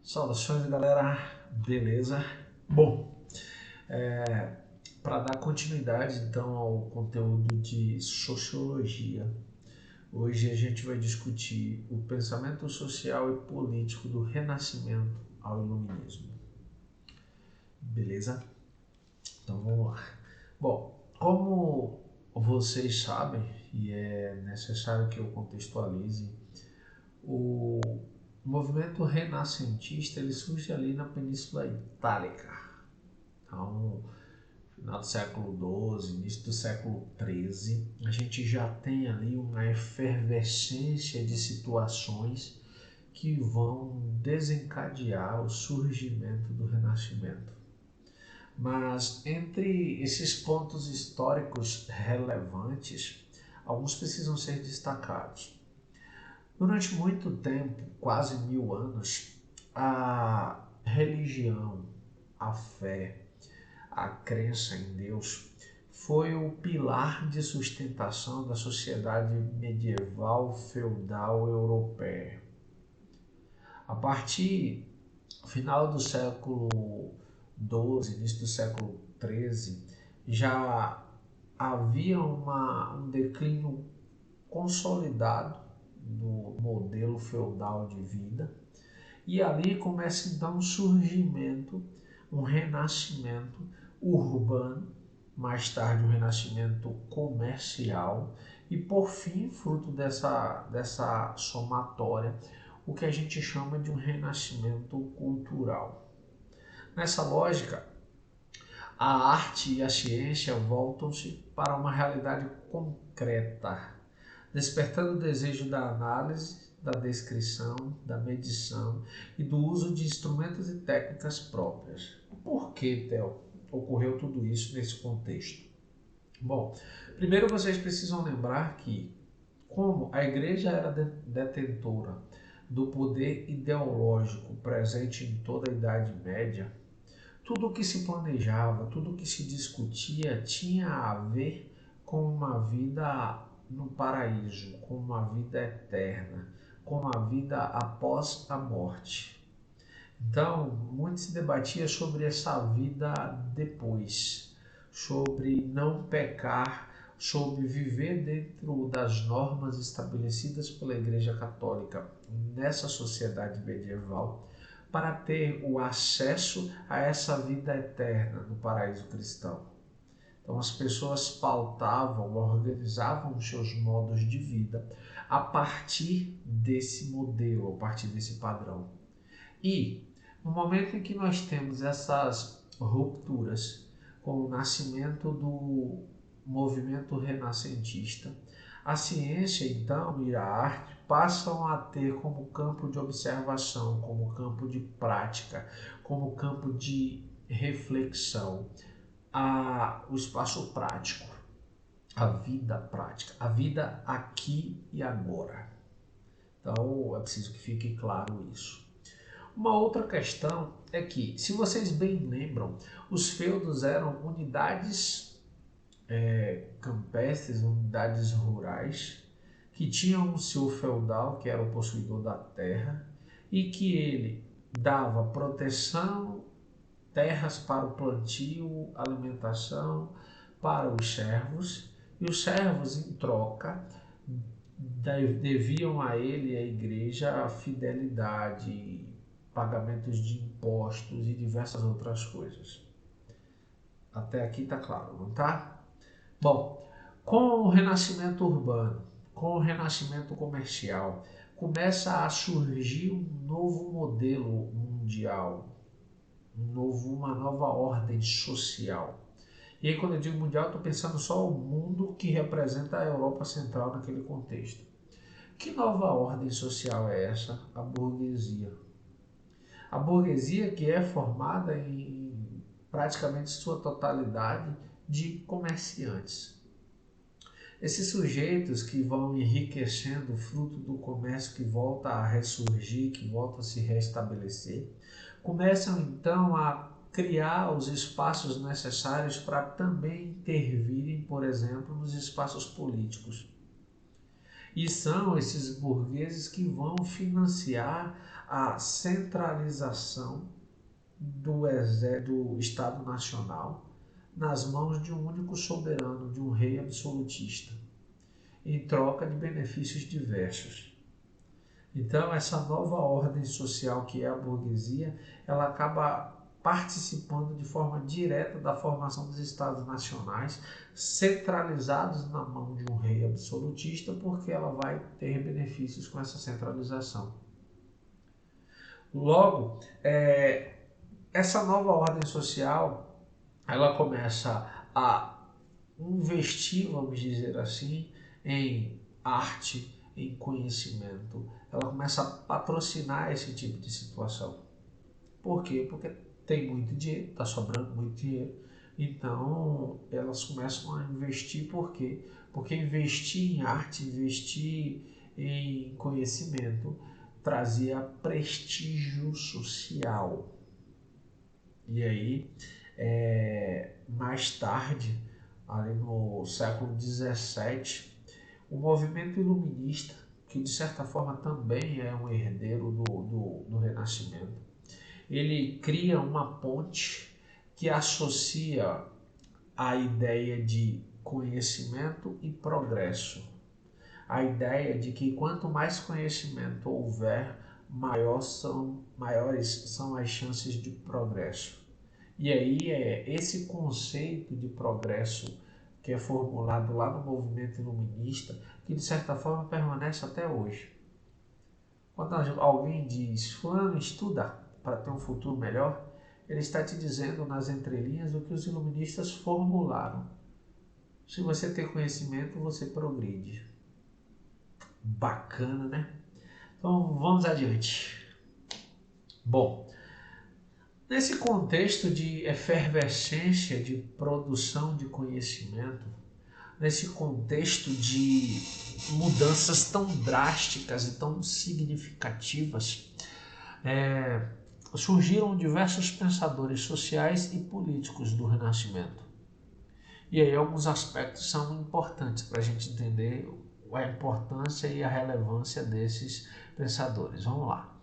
Saudações, galera, beleza? Bom, para dar continuidade então ao conteúdo de sociologia, hoje a gente vai discutir o pensamento social e político do Renascimento ao Iluminismo, beleza? Então vamos lá. Bom, como vocês sabem, e é necessário que eu contextualize, o movimento renascentista ele surge ali na Península Itálica. Então, final do século XII, início do século XIII, a gente já tem ali uma efervescência de situações que vão desencadear o surgimento do Renascimento. Mas entre esses pontos históricos relevantes, alguns precisam ser destacados. Durante muito tempo, quase 1000 anos, a religião, a fé, a crença em Deus foi o pilar de sustentação da sociedade medieval feudal europeia. A partir do final do século XII, início do século XIII, já havia um declínio consolidado do modelo feudal de vida, e ali começa então um surgimento, um renascimento urbano, mais tarde um renascimento comercial e por fim, fruto dessa somatória, o que a gente chama de um renascimento cultural. Nessa lógica, a arte e a ciência voltam-se para uma realidade concreta, despertando o desejo da análise, da descrição, da medição e do uso de instrumentos e técnicas próprias. Por que, Theo, ocorreu tudo isso nesse contexto? Bom, primeiro vocês precisam lembrar que, como a igreja era detentora do poder ideológico presente em toda a Idade Média, tudo o que se planejava, tudo o que se discutia tinha a ver com uma vida no paraíso, com uma vida eterna, com uma vida após a morte. Então, muito se debatia sobre essa vida depois, sobre não pecar, sobre viver dentro das normas estabelecidas pela Igreja Católica nessa sociedade medieval, para ter o acesso a essa vida eterna no paraíso cristão. Então as pessoas pautavam, organizavam os seus modos de vida a partir desse modelo, a partir desse padrão. E no momento em que nós temos essas rupturas com o nascimento do movimento renascentista, a ciência então e a arte passam a ter como campo de observação, como campo de prática, como campo de reflexão, o espaço prático, a vida prática, a vida aqui e agora. Então é preciso que fique claro isso. Uma outra questão é que, se vocês bem lembram, os feudos eram unidades campestres, unidades rurais, que tinham o seu feudal, que era o possuidor da terra, e que ele dava proteção, terras para o plantio, alimentação para os servos, e os servos, em troca, deviam a ele, a igreja, fidelidade, pagamentos de impostos e diversas outras coisas. Até aqui está claro, não está? Bom, com o renascimento urbano, com o renascimento comercial, começa a surgir um novo modelo mundial, uma nova ordem social. E aí, quando eu digo mundial, estou pensando só o mundo que representa a Europa Central naquele contexto. Que nova ordem social é essa? A burguesia. A burguesia que é formada em praticamente sua totalidade de comerciantes. Esses sujeitos que vão enriquecendo fruto do comércio que volta a ressurgir, que volta a se restabelecer, começam então a criar os espaços necessários para também intervirem, por exemplo, nos espaços políticos. E são esses burgueses que vão financiar a centralização do Estado Nacional nas mãos de um único soberano, de um rei absolutista, em troca de benefícios diversos. Então, essa nova ordem social que é a burguesia, ela acaba participando de forma direta da formação dos estados nacionais, centralizados na mão de um rei absolutista, porque ela vai ter benefícios com essa centralização. Logo, essa nova ordem social, ela começa a investir, vamos dizer assim, em arte, em conhecimento. Ela começa a patrocinar esse tipo de situação. Por quê? Porque tem muito dinheiro, está sobrando muito dinheiro. Então, elas começam a investir. Por quê? Porque investir em arte, investir em conhecimento, trazia prestígio social. E aí, mais tarde, ali no século XVII, o movimento iluminista, que de certa forma também é um herdeiro do Renascimento, ele cria uma ponte que associa a ideia de conhecimento e progresso. A ideia de que quanto mais conhecimento houver, maiores são as chances de progresso. E aí esse conceito de progresso que é formulado lá no movimento iluminista, que de certa forma permanece até hoje. Quando alguém diz, fulano estuda para ter um futuro melhor, ele está te dizendo nas entrelinhas o que os iluministas formularam. Se você tem conhecimento, você progride. Bacana, né? Então vamos adiante. Bom, nesse contexto de efervescência de produção de conhecimento, nesse contexto de mudanças tão drásticas e tão significativas, surgiram diversos pensadores sociais e políticos do Renascimento. E aí alguns aspectos são importantes para a gente entender a importância e a relevância desses pensadores. Vamos lá.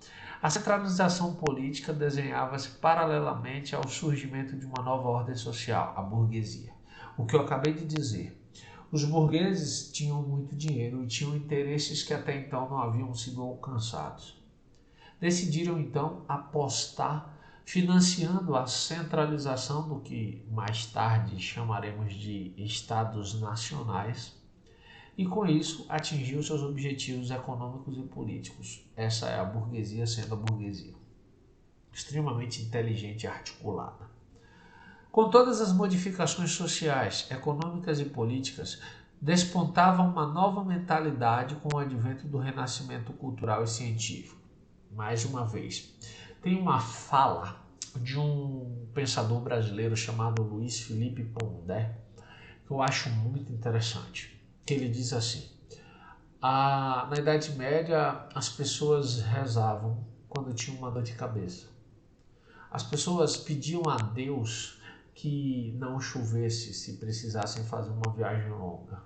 A centralização política desenhava-se paralelamente ao surgimento de uma nova ordem social, a burguesia. O que eu acabei de dizer. Os burgueses tinham muito dinheiro e tinham interesses que até então não haviam sido alcançados. Decidiram então apostar financiando a centralização do que mais tarde chamaremos de estados nacionais e com isso atingiu seus objetivos econômicos e políticos. Essa é a burguesia sendo a burguesia, extremamente inteligente e articulada. Com todas as modificações sociais, econômicas e políticas, despontava uma nova mentalidade com o advento do renascimento cultural e científico. Mais uma vez, tem uma fala de um pensador brasileiro chamado Luiz Felipe Pondé, que eu acho muito interessante. Ele diz assim: na Idade Média as pessoas rezavam quando tinham uma dor de cabeça. As pessoas pediam a Deus que não chovesse se precisassem fazer uma viagem longa.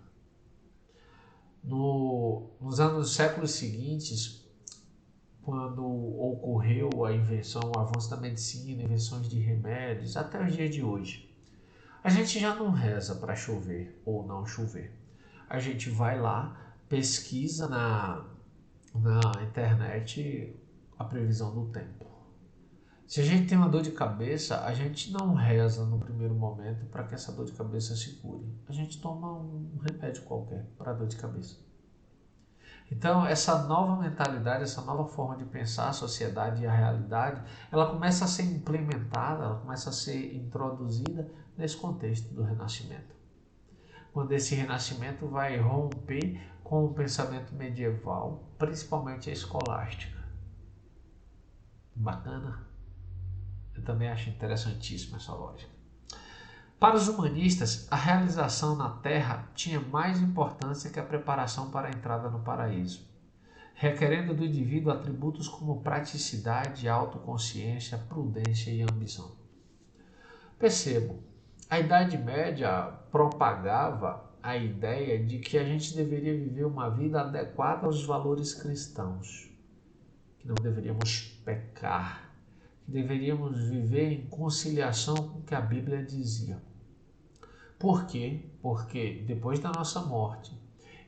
Nos séculos seguintes, quando ocorreu a invenção, o avanço da medicina, invenções de remédios, até os dias de hoje, a gente já não reza para chover ou não chover. A gente vai lá, pesquisa na internet a previsão do tempo. Se a gente tem uma dor de cabeça, a gente não reza no primeiro momento para que essa dor de cabeça se cure. A gente toma um remédio qualquer para a dor de cabeça. Então, essa nova mentalidade, essa nova forma de pensar a sociedade e a realidade, ela começa a ser implementada, ela começa a ser introduzida nesse contexto do Renascimento. Quando esse Renascimento vai romper com o pensamento medieval, principalmente a escolástica. Bacana? Eu também acho interessantíssima essa lógica. Para os humanistas, a realização na Terra tinha mais importância que a preparação para a entrada no paraíso, requerendo do indivíduo atributos como praticidade, autoconsciência, prudência e ambição. Percebam, a Idade Média propagava a ideia de que a gente deveria viver uma vida adequada aos valores cristãos, que não deveríamos pecar, que deveríamos viver em conciliação com o que a Bíblia dizia. Por quê? Porque depois da nossa morte,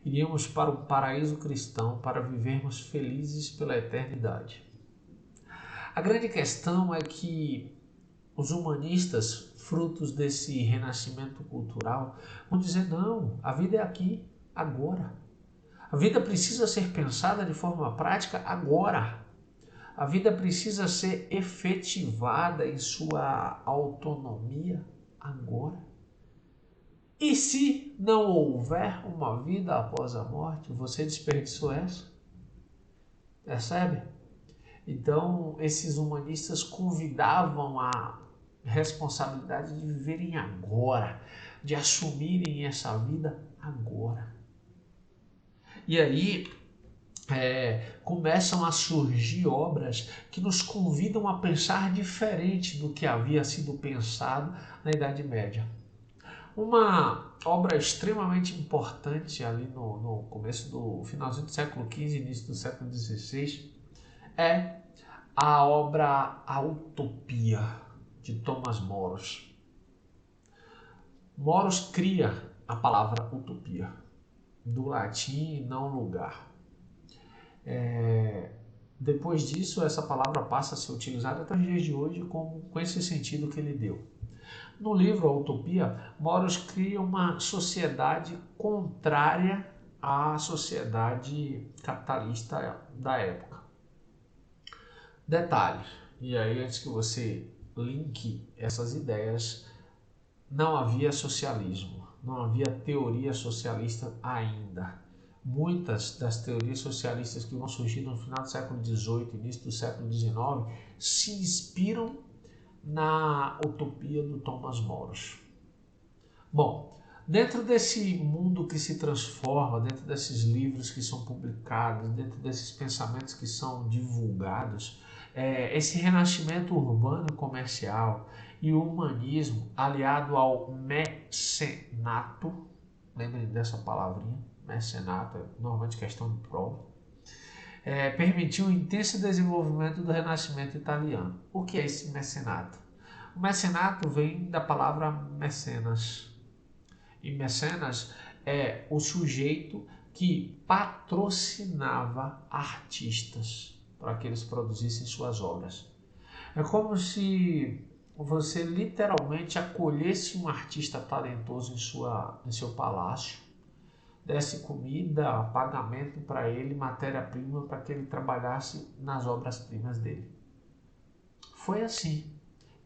iríamos para o paraíso cristão para vivermos felizes pela eternidade. A grande questão é que os humanistas, frutos desse renascimento cultural, vão dizer: não, a vida é aqui, agora. A vida precisa ser pensada de forma prática agora. A vida precisa ser efetivada em sua autonomia agora. E se não houver uma vida após a morte, você desperdiçou essa? Percebe? Então, esses humanistas convidavam a responsabilidade de viverem agora, de assumirem essa vida agora. E aí começam a surgir obras que nos convidam a pensar diferente do que havia sido pensado na Idade Média. Uma obra extremamente importante ali no começo do finalzinho do século XV, início do século XVI, é a obra A Utopia, de Thomas More. More cria a palavra utopia, do latim não lugar. Depois disso, essa palavra passa a ser utilizada até os dias de hoje com esse sentido que ele deu. No livro A Utopia, More cria uma sociedade contrária à sociedade capitalista da época. Detalhe, e aí antes que você linke essas ideias, não havia socialismo, não havia teoria socialista ainda. Muitas das teorias socialistas que vão surgir no final do século XVIII, início do século XIX, se inspiram na utopia do Thomas More. Bom, dentro desse mundo que se transforma, dentro desses livros que são publicados, dentro desses pensamentos que são divulgados, esse renascimento urbano e comercial e o humanismo aliado ao mecenato, lembrem dessa palavrinha, mecenato, é normalmente questão de prova, permitiu o intenso desenvolvimento do renascimento italiano. O que é esse mecenato? O mecenato vem da palavra mecenas. E mecenas é o sujeito que patrocinava artistas para que eles produzissem suas obras. É como se você literalmente acolhesse um artista talentoso em seu palácio, desse comida, pagamento para ele, matéria-prima para que ele trabalhasse nas obras-primas dele. Foi assim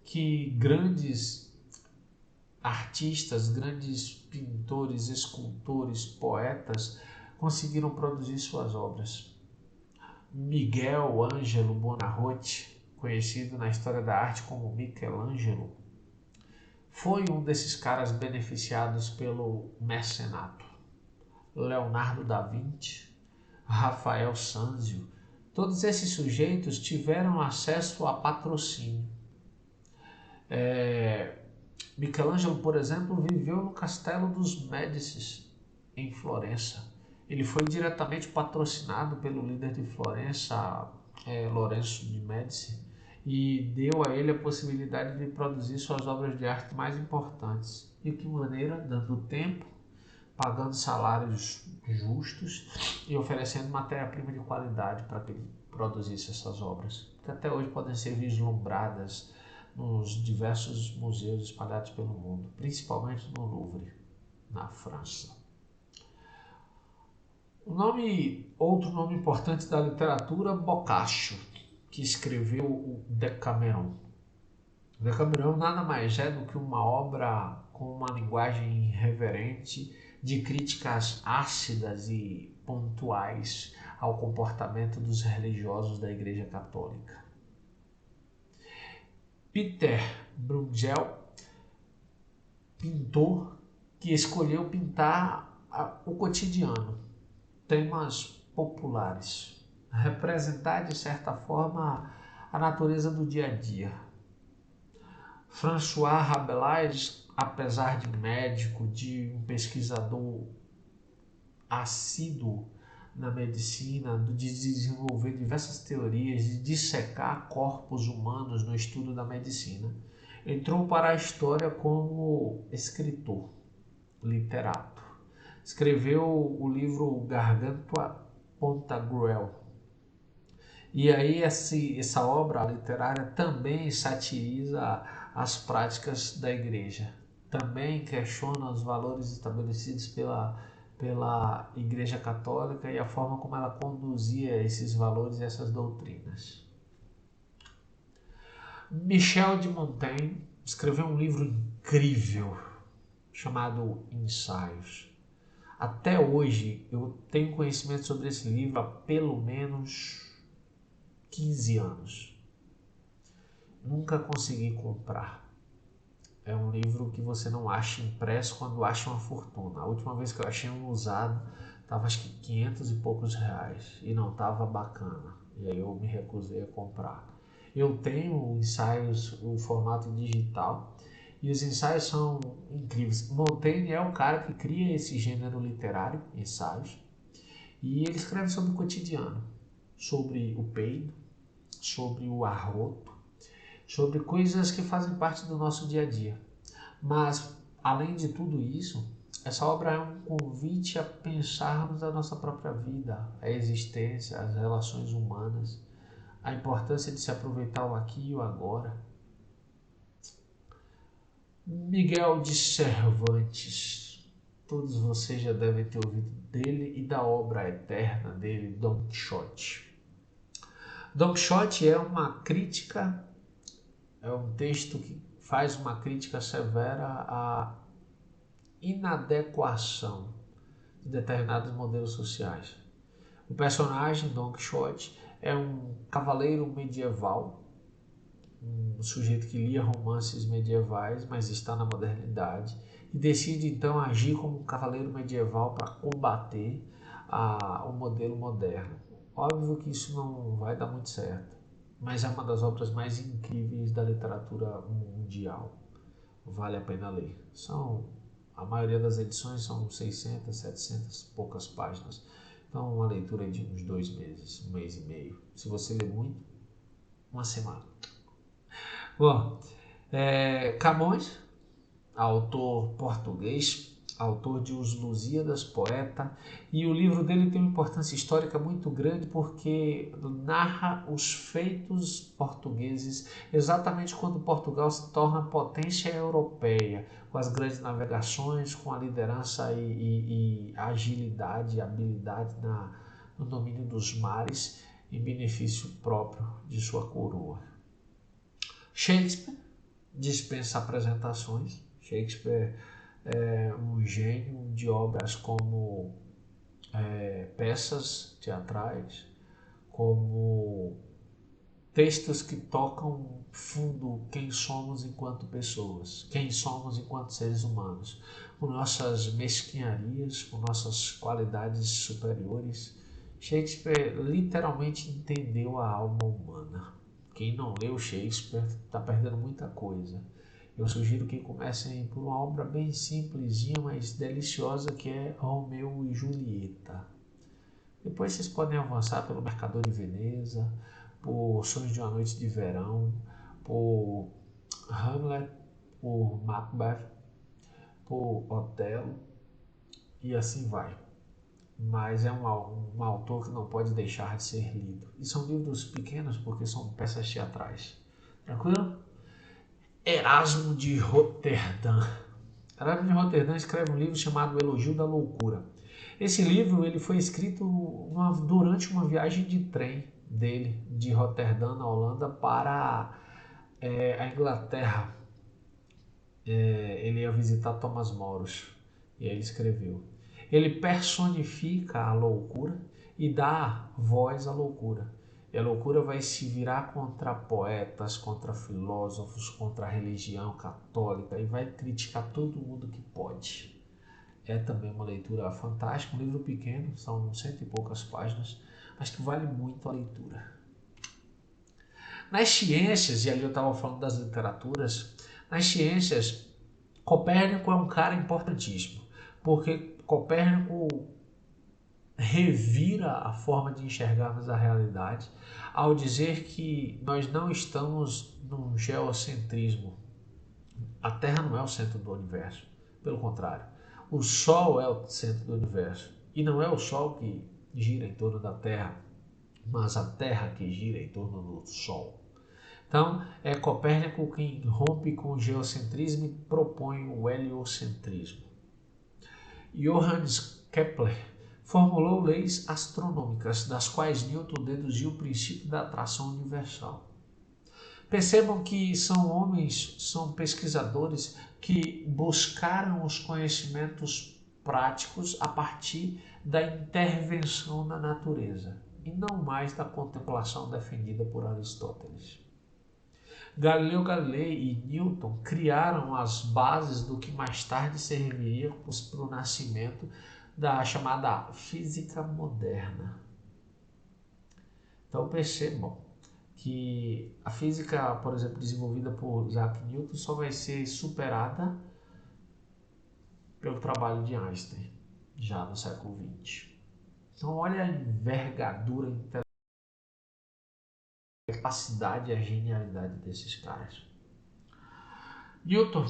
que grandes artistas, grandes pintores, escultores, poetas conseguiram produzir suas obras. Miguel Ângelo Buonarroti, conhecido na história da arte como Michelangelo, foi um desses caras beneficiados pelo mecenato. Leonardo da Vinci, Rafael Sanzio, todos esses sujeitos tiveram acesso a patrocínio. Michelangelo, por exemplo, viveu no Castelo dos Médicis, em Florença. Ele foi diretamente patrocinado pelo líder de Florença, Lorenzo de Médici, e deu a ele a possibilidade de produzir suas obras de arte mais importantes. De que maneira? Dando tempo, pagando salários justos e oferecendo matéria-prima de qualidade para que ele produzisse essas obras, que até hoje podem ser vislumbradas nos diversos museus espalhados pelo mundo, principalmente no Louvre, na França. Outro nome importante da literatura, Boccaccio, que escreveu o Decameron. O Decameron nada mais é do que uma obra com uma linguagem irreverente de críticas ácidas e pontuais ao comportamento dos religiosos da Igreja Católica. Peter Bruegel, pintor que escolheu pintar o cotidiano, temas populares, representar de certa forma a natureza do dia a dia. François Rabelais, apesar de médico, de um pesquisador assíduo na medicina, de desenvolver diversas teorias, de dissecar corpos humanos no estudo da medicina, entrou para a história como escritor, literato. Escreveu o livro Gargantua Pantagruel. E aí essa obra literária também satiriza as práticas da igreja. Também questiona os valores estabelecidos pela Igreja Católica e a forma como ela conduzia esses valores e essas doutrinas. Michel de Montaigne escreveu um livro incrível chamado Ensaios. Até hoje eu tenho conhecimento sobre esse livro há pelo menos 15 anos. Nunca consegui comprar. É um livro que você não acha impresso quando acha uma fortuna. A última vez que eu achei um usado, estava acho que 500 e poucos reais. E não estava bacana. E aí eu me recusei a comprar. Eu tenho ensaios, o formato digital. E os ensaios são incríveis. Montaigne é o cara que cria esse gênero literário, ensaios. E ele escreve sobre o cotidiano. Sobre o peido, sobre o arroto, sobre coisas que fazem parte do nosso dia a dia. Mas, além de tudo isso, essa obra é um convite a pensarmos a nossa própria vida, a existência, as relações humanas, a importância de se aproveitar o aqui e o agora. Miguel de Cervantes, todos vocês já devem ter ouvido dele e da obra eterna dele, Don Quixote. Don Quixote é uma crítica, é um texto que faz uma crítica severa à inadequação de determinados modelos sociais. O personagem, Don Quixote, é um cavaleiro medieval, um sujeito que lia romances medievais, mas está na modernidade, e decide então agir como um cavaleiro medieval para combater o modelo moderno. Óbvio que isso não vai dar muito certo, mas é uma das obras mais incríveis da literatura mundial. Vale a pena ler. A maioria das edições são 600, 700 poucas páginas. Então, uma leitura de uns 2 meses, 1 mês e meio. Se você ler muito, 1 semana. Bom, Camões, autor português, autor de Os Lusíadas, poeta, e o livro dele tem uma importância histórica muito grande porque narra os feitos portugueses exatamente quando Portugal se torna potência europeia, com as grandes navegações, com a liderança e agilidade, habilidade no domínio dos mares em benefício próprio de sua coroa. Shakespeare dispensa apresentações. Shakespeare é um gênio de obras como peças teatrais, como textos que tocam fundo quem somos enquanto pessoas, quem somos enquanto seres humanos, com nossas mesquinharias, com nossas qualidades superiores. Shakespeare literalmente entendeu a alma humana. Quem não leu Shakespeare está perdendo muita coisa. Eu sugiro que comecem por uma obra bem simplesinha, mas deliciosa, que é Romeu e Julieta. Depois vocês podem avançar pelo Mercador de Veneza, por Sonhos de uma Noite de Verão, por Hamlet, por Macbeth, por Otelo, e assim vai. Mas é um autor que não pode deixar de ser lido. E são livros pequenos porque são peças teatrais. Tranquilo? Erasmo de Roterdã. Erasmo de Roterdã escreve um livro chamado Elogio da Loucura. Esse livro ele foi escrito durante uma viagem de trem dele, de Roterdã, na Holanda, para a Inglaterra. Ele ia visitar Thomas Moros e aí ele escreveu. Ele personifica a loucura e dá voz à loucura. E a loucura vai se virar contra poetas, contra filósofos, contra a religião católica e vai criticar todo mundo que pode. É também uma leitura fantástica, um livro pequeno, são 100 e poucas páginas, mas que vale muito a leitura. Nas ciências, e ali eu estava falando das literaturas, Nas ciências, Copérnico é um cara importantíssimo, porque Copérnico revira a forma de enxergarmos a realidade ao dizer que nós não estamos num geocentrismo. A Terra não é o centro do universo, pelo contrário. O Sol é o centro do universo e não é o Sol que gira em torno da Terra, mas a Terra que gira em torno do Sol. Então, é Copérnico quem rompe com o geocentrismo e propõe o heliocentrismo. Johannes Kepler formulou leis astronômicas, das quais Newton deduziu o princípio da atração universal. Percebam que são homens, são pesquisadores que buscaram os conhecimentos práticos a partir da intervenção na natureza e não mais da contemplação defendida por Aristóteles. Galileu Galilei e Newton criaram as bases do que mais tarde serviria para o nascimento da chamada física moderna. Então percebam que a física, por exemplo, desenvolvida por Isaac Newton só vai ser superada pelo trabalho de Einstein, já no século XX. Então olha a envergadura, a capacidade e a genialidade desses caras. Newton,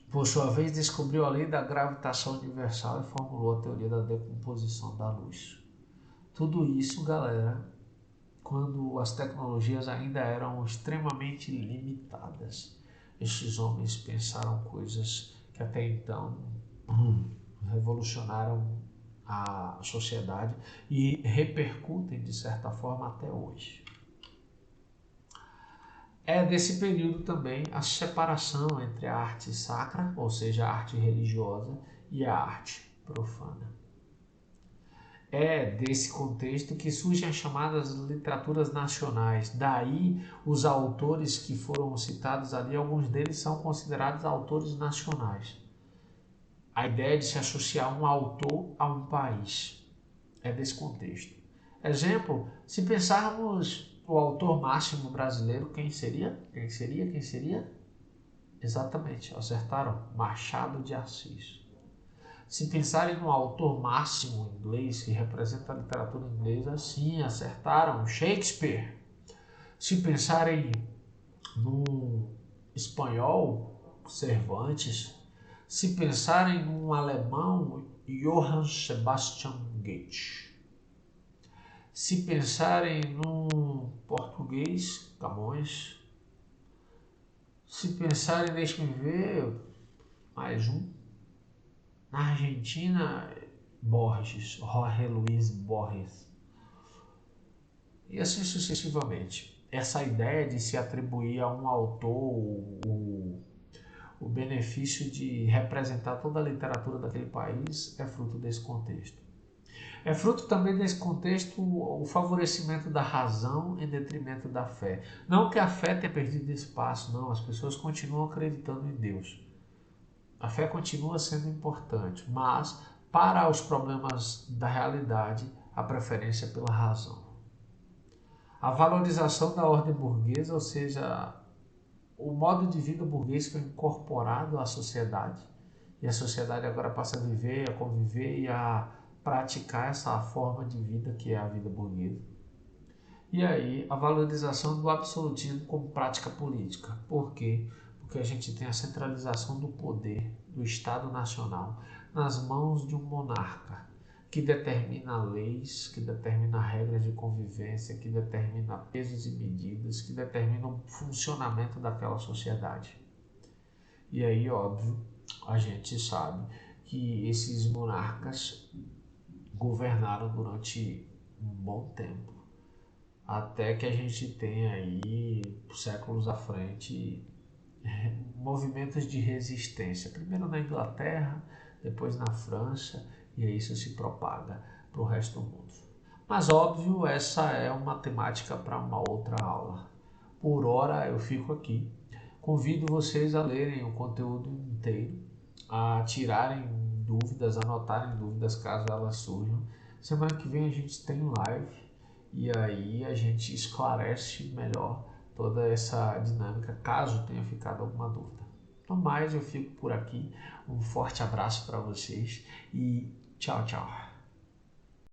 por sua vez, descobriu a lei da gravitação universal e formulou a teoria da decomposição da luz. Tudo isso, galera, quando as tecnologias ainda eram extremamente limitadas. Estes homens pensaram coisas que até então revolucionaram a sociedade e repercutem de certa forma até hoje. É desse período também a separação entre a arte sacra, ou seja, a arte religiosa, e a arte profana. É desse contexto que surgem as chamadas literaturas nacionais. Daí, os autores que foram citados ali, alguns deles são considerados autores nacionais. A ideia de se associar um autor a um país. É desse contexto. Exemplo, se pensarmos o autor máximo brasileiro, quem seria? Exatamente, acertaram. Machado de Assis. Se pensarem no autor máximo inglês que representa a literatura inglesa, sim, acertaram. Shakespeare. Se pensarem no espanhol, Cervantes. Se pensarem num alemão, Johann Sebastian Goethe. Se pensarem num português, Camões. Se pensarem, deixem ver, mais um. Na Argentina, Borges, Jorge Luis Borges. E assim sucessivamente. Essa ideia de se atribuir a um autor o benefício de representar toda a literatura daquele país é fruto desse contexto. É fruto também desse contexto o favorecimento da razão em detrimento da fé. Não que a fé tenha perdido espaço, não. As pessoas continuam acreditando em Deus. A fé continua sendo importante, mas para os problemas da realidade, a preferência é pela razão. A valorização da ordem burguesa, ou seja, o modo de vida burguês foi incorporado à sociedade e a sociedade agora passa a viver, a conviver e a praticar essa forma de vida que é a vida burguesa. E aí a valorização do absolutismo como prática política. Por quê? Porque a gente tem a centralização do poder do Estado Nacional nas mãos de um monarca que determina leis, que determina regras de convivência, que determina pesos e medidas, que determina o funcionamento daquela sociedade. E aí, óbvio, a gente sabe que esses monarcas governaram durante um bom tempo, até que a gente tem aí, séculos à frente, movimentos de resistência, primeiro na Inglaterra, depois na França, e aí isso se propaga para o resto do mundo. Mas óbvio, essa é uma temática para uma outra aula. Por hora eu fico aqui. Convido vocês a lerem o conteúdo inteiro, a tirarem dúvidas, anotarem dúvidas caso elas surjam. Semana que vem a gente tem live e aí a gente esclarece melhor toda essa dinâmica, caso tenha ficado alguma dúvida. No mais, eu fico por aqui. Um forte abraço para vocês e tchau, tchau.